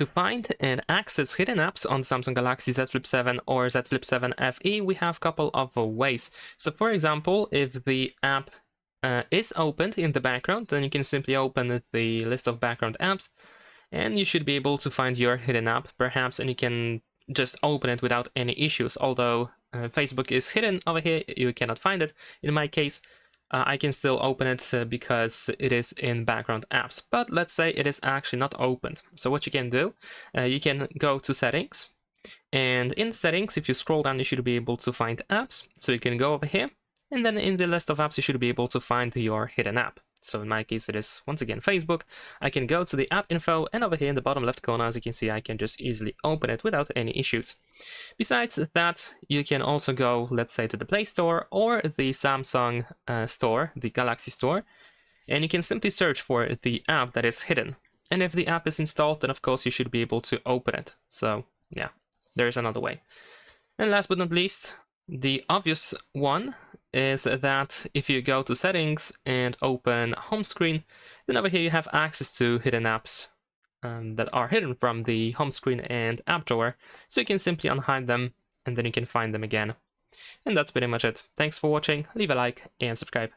To find and access hidden apps on Samsung Galaxy Z Flip 7 or Z Flip 7 FE, we have a couple of ways. So for example, if the app is opened in the background, then you can simply open the list of background apps, and you should be able to find your hidden app, perhaps, and you can just open it without any issues. Although Facebook is hidden over here, you cannot find it. In my case, I can still open it because it is in background apps. But let's say it is actually not opened. So what you can do, you can go to settings. And in settings, if you scroll down, you should be able to find apps. So you can go over here. And then in the list of apps, you should be able to find your hidden app. So in my case, it is once again Facebook. I can go to the app info, and over here in the bottom left corner, as you can see, I can just easily open it without any issues. Besides that, you can also go, let's say, to the Play Store or the Samsung store, the Galaxy Store, and you can simply search for the app that is hidden. And if the app is installed, then of course you should be able to open it. So yeah, there's another way. And last but not least, the obvious one is that if you go to settings and open home screen, then over here you have access to hidden apps that are hidden from the home screen and app drawer. So you can simply unhide them and then you can find them again. And that's pretty much it. Thanks for watching, leave a like and subscribe.